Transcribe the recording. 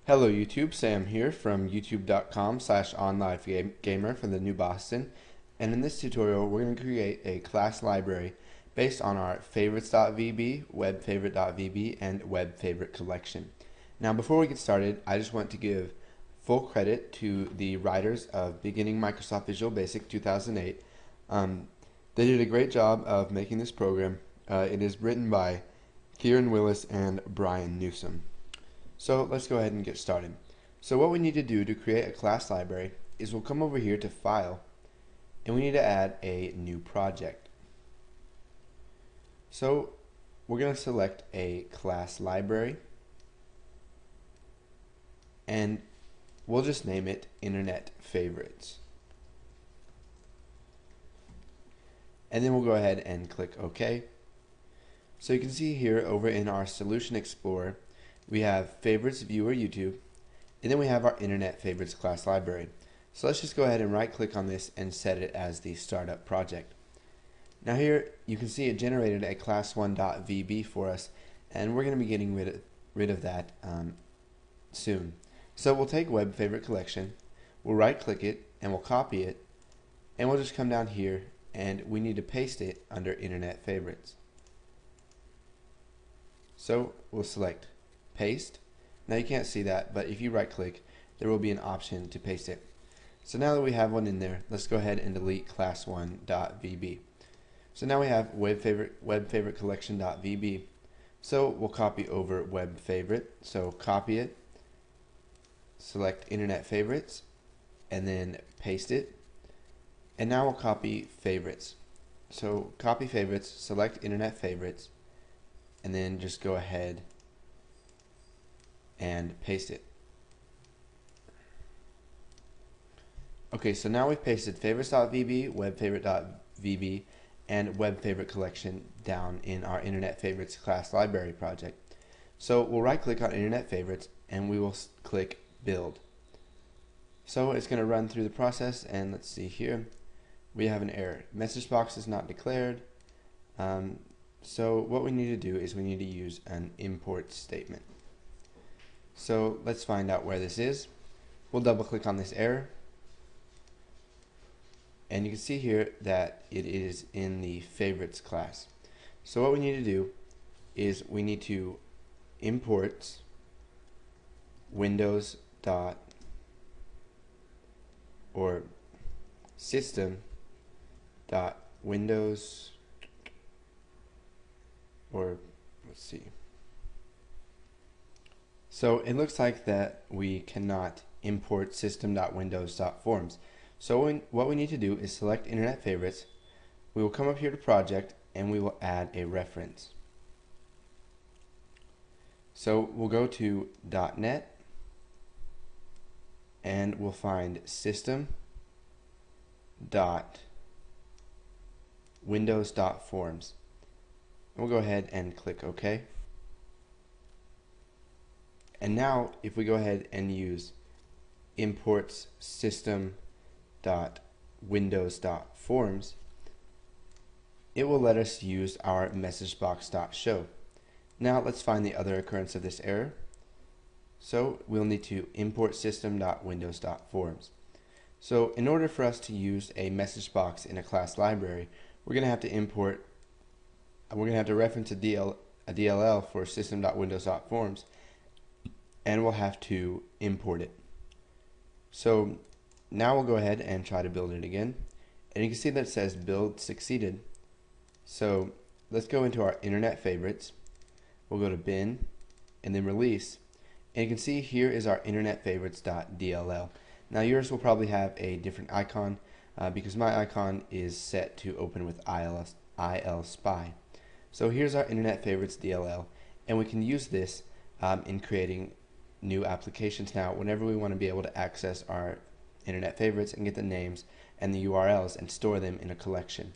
Hello YouTube, Sam here from youtube.com/onlivegamer from the New Boston, and in this tutorial we're going to create a class library based on our favorites.vb, webfavorite.vb, and webfavorite collection. Now before we get started, I just want to give full credit to the writers of Beginning Microsoft Visual Basic 2008. They did a great job of making this program. It is written by Kieran Willis and Brian Newsom. So let's go ahead and get started. So what we need to do to create a class library is we'll come over here to File, and we need to add a new project. So we're going to select a class library, and we'll just name it Internet Favorites. And then we'll go ahead and click OK. So you can see here over in our Solution Explorer, we have Favorites Viewer YouTube, and then we have our Internet Favorites class library. So let's just go ahead and right click on this and set it as the startup project. Now here you can see it generated a class1.vb for us, and we're going to be getting rid of that soon. So we'll take Web Favorite Collection, we'll right click it, and we'll copy it, and we'll just come down here and we need to paste it under Internet Favorites. So we'll select Paste. Now you can't see that, but if you right click, there will be an option to paste it. So now that we have one in there, let's go ahead and delete class1.vb. So now we have web favorite collection.vb. So we'll copy over web favorite. So copy it, select Internet Favorites, and then paste it. And now we'll copy favorites. So copy favorites, select Internet Favorites, and then just go ahead and paste it. Okay, so now we've pasted favorites.vb, webfavorite.vb, and webfavorite collection down in our Internet Favorites class library project. So we'll right click on Internet Favorites and we will click Build. So it's going to run through the process, and let's see here. We have an error. Message box is not declared. So what we need to do is we need to use an import statement. So let's find out where this is. We'll double click on this error, and you can see here that it is in the favorites class. So what we need to do is we need to import Windows dot or system dot Windows, or let's see. So it looks like that we cannot import system.windows.forms. So what we need to do is select Internet Favorites. We will come up here to Project and we will add a reference. So we'll go to .NET and we'll find system.windows.forms. We'll go ahead and click OK. And now if we go ahead and use imports system.windows.forms, it will let us use our messagebox.show. Now let's find the other occurrence of this error. So we'll need to import system.windows.forms. So in order for us to use a message box in a class library, we're going to have to reference a DLL for system.windows.forms, and we'll have to import it. So now we'll go ahead and try to build it again, and you can see that it says build succeeded. So let's go into our Internet Favorites. We'll go to bin and then release, and you can see here is our Internet Favorites.dll. Now yours will probably have a different icon because my icon is set to open with IL Spy. So here's our Internet Favorites DLL, and we can use this in creating new applications now whenever we want to be able to access our Internet Favorites and get the names and the URLs and store them in a collection.